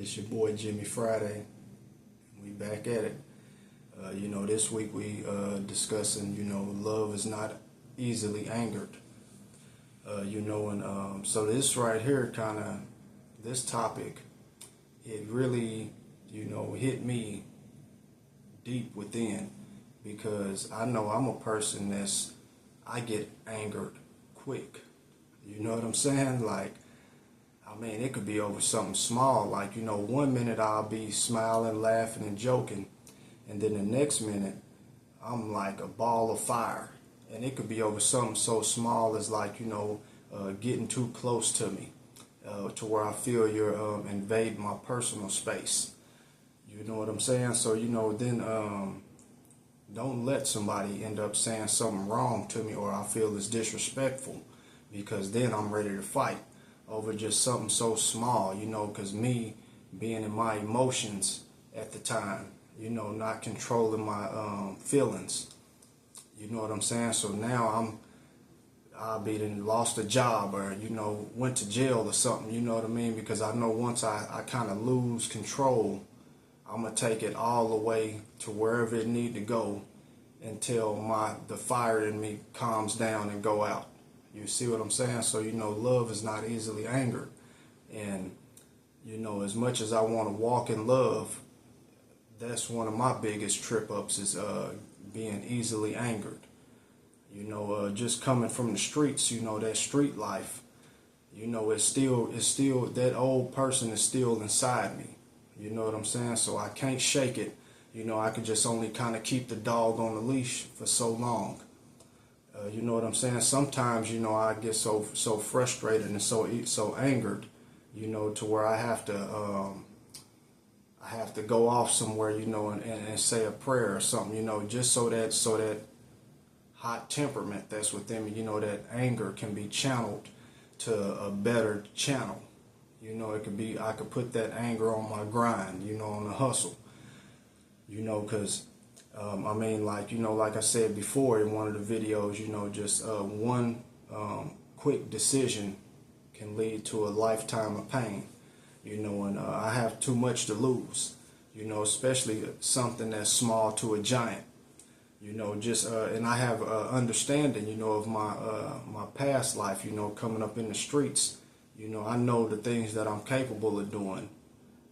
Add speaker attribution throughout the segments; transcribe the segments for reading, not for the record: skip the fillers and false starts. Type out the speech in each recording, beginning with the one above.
Speaker 1: This your boy Jimmy Friday. We back at it. This week we discussing, love is not easily angered. So this right here this topic, it really, hit me deep within, because I know I'm a person I get angered quick. You know what I'm saying? It could be over something small. 1 minute I'll be smiling, laughing, and joking, and then the next minute I'm like a ball of fire. And it could be over something so small as getting too close to me, to where I feel you're invading my personal space. You know what I'm saying? So, then don't let somebody end up saying something wrong to me or I feel is disrespectful, because then I'm ready to fight over just something so small, because me being in my emotions at the time, not controlling my feelings. You know what I'm saying? So now I'll be lost a job or, went to jail or something, you know what I mean? Because I know once I kind of lose control, I'm going to take it all the way to wherever it need to go until the fire in me calms down and go out. You see what I'm saying? So, love is not easily angered. And, as much as I want to walk in love, that's one of my biggest trip ups is being easily angered. Just coming from the streets, that street life, it's still that old person is still inside me. You know what I'm saying? So I can't shake it. I can just only kind of keep the dog on the leash for so long. You know what I'm saying? Sometimes, I get so frustrated and so angered, to where I have to go off somewhere, and say a prayer or something, just so that hot temperament that's within me, that anger can be channeled to a better channel. It could be, I could put that anger on my grind, on the hustle, because like I said before in one of the videos, just one quick decision can lead to a lifetime of pain, and I have too much to lose, especially something that's small to a giant, and I have understanding, of my past life, coming up in the streets, I know the things that I'm capable of doing.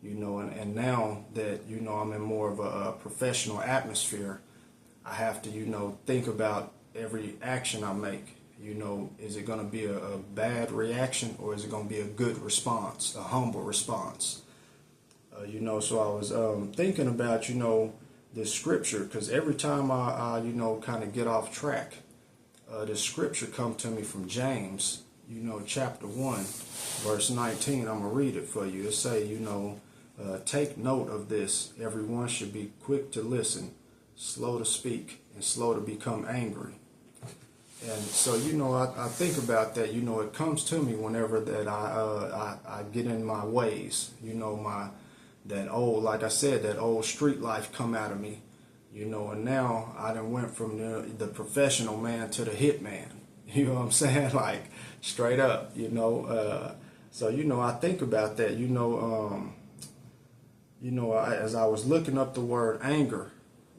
Speaker 1: And now that, I'm in more of a professional atmosphere, I have to, think about every action I make. Is it going to be a bad reaction, or is it going to be a good response, a humble response? So I was thinking about, this scripture, because every time I kind of get off track, this scripture come to me from James, chapter 1, verse 19. I'm going to read it for you. It say, take note of this. Everyone should be quick to listen, slow to speak, and slow to become angry. And so, I think about that. It comes to me whenever that I get in my ways. That old street life come out of me. And now I done went from the professional man to the hit man. You know what I'm saying? Like straight up. So I think about that. As I was looking up the word anger,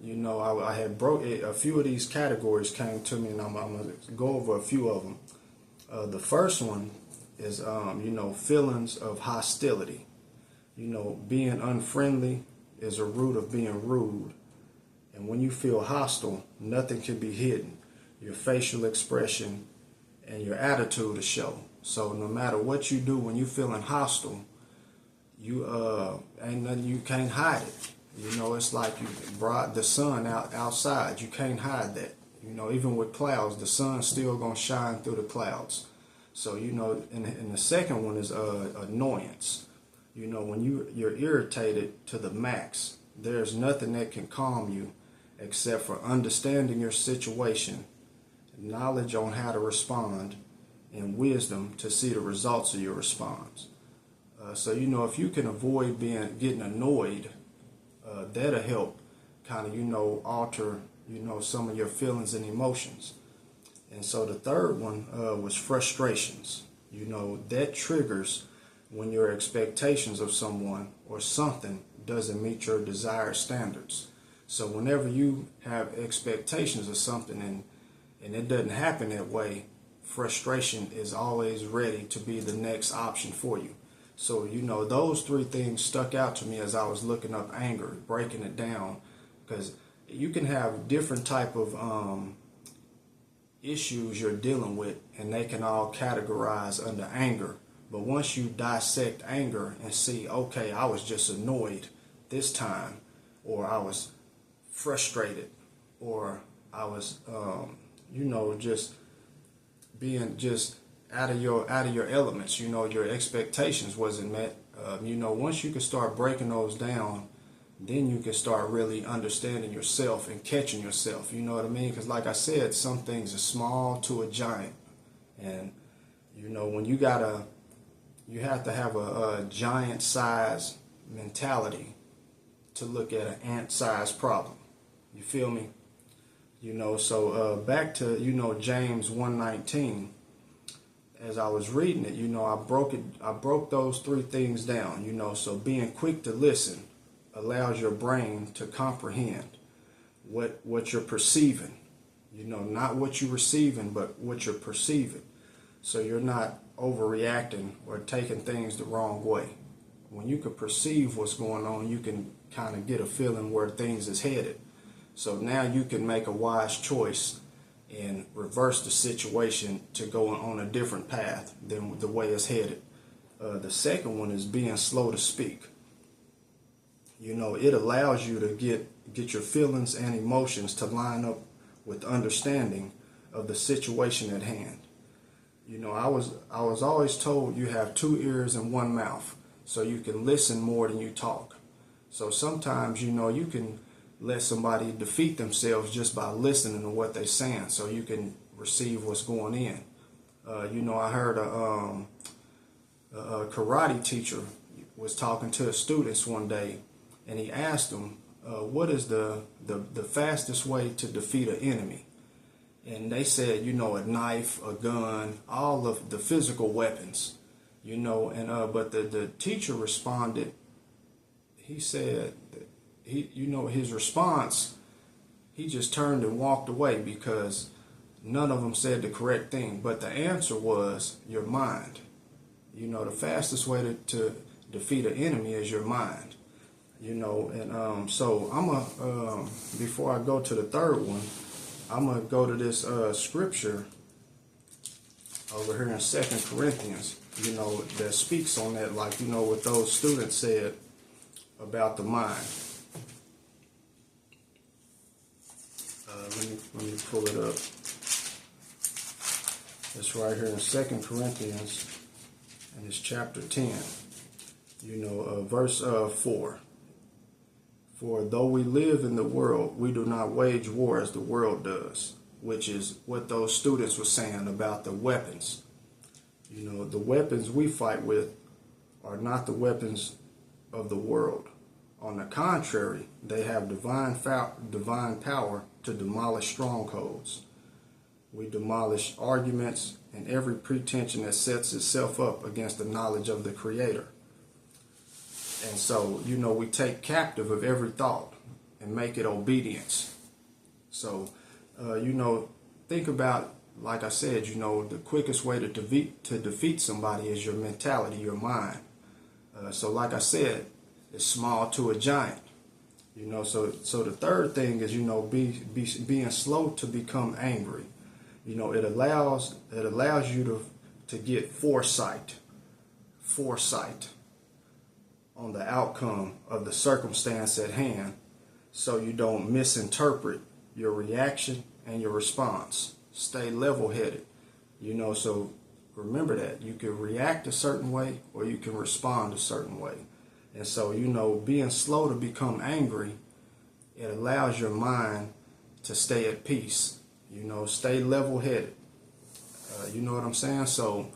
Speaker 1: I had broke a few of these categories came to me, and I'm going to go over a few of them. The first one is, feelings of hostility. Being unfriendly is a root of being rude. And when you feel hostile, nothing can be hidden. Your facial expression and your attitude to show. So no matter what you do when you're feeling hostile, you ain't nothing, you can't hide it. It's like you brought the sun outside. You can't hide that. Even with clouds, the sun's still gonna shine through the clouds. So and the second one is annoyance. When you're irritated to the max, there's nothing that can calm you except for understanding your situation, knowledge on how to respond, and wisdom to see the results of your response. So if you can avoid getting annoyed, that'll help kind of alter some of your feelings and emotions. And so the third one was frustrations. That triggers when your expectations of someone or something doesn't meet your desired standards. So whenever you have expectations of something and it doesn't happen that way, frustration is always ready to be the next option for you. So, those three things stuck out to me as I was looking up anger, breaking it down, because you can have different type of issues you're dealing with, and they can all categorize under anger. But once you dissect anger and see, okay, I was just annoyed this time, or I was frustrated, or I was, just being just out of your elements. Your expectations wasn't met. Once you can start breaking those down, then you can start really understanding yourself and catching yourself. You know what I mean? Because like I said, some things are small to a giant, and when you have to have a giant size mentality to look at an ant size problem. You feel me? So back to James 1:19. As I was reading it, I broke those three things down. So being quick to listen allows your brain to comprehend what you're perceiving. Not what you're receiving, but what you're perceiving. So you're not overreacting or taking things the wrong way. When you can perceive what's going on, you can kind of get a feeling where things is headed. So now you can make a wise choice and reverse the situation to go on a different path than the way it's headed. The second one is being slow to speak. It allows you to get your feelings and emotions to line up with understanding of the situation at hand. I was always told you have 2 ears and 1 mouth, so you can listen more than you talk. So sometimes, you can let somebody defeat themselves just by listening to what they're saying, so you can receive what's going in. I heard a karate teacher was talking to his students one day, and he asked them, what is the fastest way to defeat an enemy? And they said, a knife, a gun, all of the physical weapons, but the teacher responded. He said, his response, he just turned and walked away because none of them said the correct thing. But the answer was your mind. The fastest way to defeat an enemy is your mind. So I'm before I go to the third one, I'm gonna go to this scripture over here in 2 Corinthians, that speaks on that, like, what those students said about the mind. Let me pull it up. It's right here in 2 Corinthians, and it's chapter 10, verse 4. For though we live in the world, we do not wage war as the world does, which is what those students were saying about the weapons. The weapons we fight with are not the weapons of the world. On the contrary, they have divine power to demolish strongholds. We demolish arguments and every pretension that sets itself up against the knowledge of the Creator. And so, we take captive of every thought and make it obedience. So, think about, like I said, the quickest way to defeat somebody is your mentality, your mind. So like I said, it's small to a giant. So the third thing is, being slow to become angry. It allows you to get foresight on the outcome of the circumstance at hand, so you don't misinterpret your reaction and your response. Stay level-headed. So remember that you can react a certain way or you can respond a certain way. And so, being slow to become angry, it allows your mind to stay at peace. Stay level-headed. You know what I'm saying? So,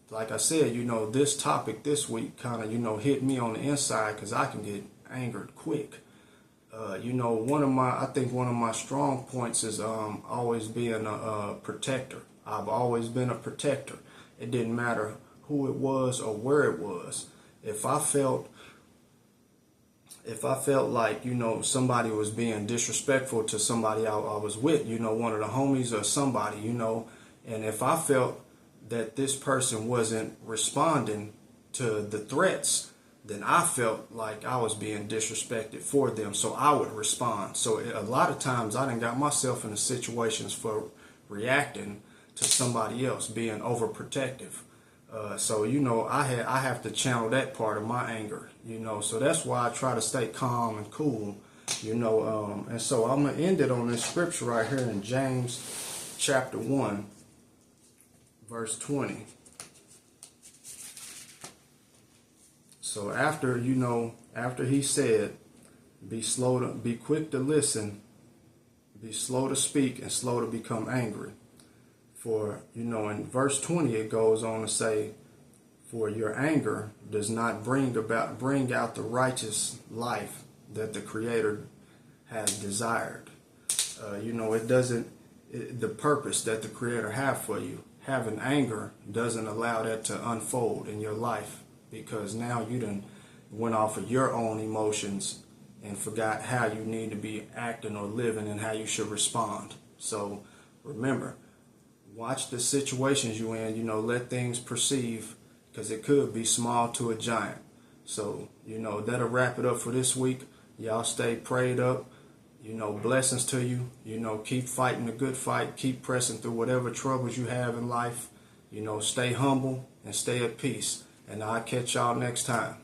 Speaker 1: like I said, this topic this week kind of, hit me on the inside because I can get angered quick. I think one of my strong points is always being a protector. I've always been a protector. It didn't matter who it was or where it was. If I felt like, somebody was being disrespectful to somebody I was with, one of the homies or somebody, and if I felt that this person wasn't responding to the threats, then I felt like I was being disrespected for them, so I would respond. So a lot of times I done got myself into situations for reacting to somebody else, being overprotective. So I have to channel that part of my anger, so that's why I try to stay calm and cool, and so I'm going to end it on this scripture right here in James chapter 1, verse 20. So after he said, be quick to listen, be slow to speak, and slow to become angry. For, in verse 20 it goes on to say, for your anger does not bring out the righteous life that the Creator has desired. It doesn't, the purpose that the Creator have for you. Having anger doesn't allow that to unfold in your life, because now you done went off of your own emotions and forgot how you need to be acting or living and how you should respond. So remember, watch the situations you in, let things perceive, because it could be small to a giant. So, that'll wrap it up for this week. Y'all stay prayed up. Blessings to you. Keep fighting the good fight. Keep pressing through whatever troubles you have in life. Stay humble and stay at peace. And I'll catch y'all next time.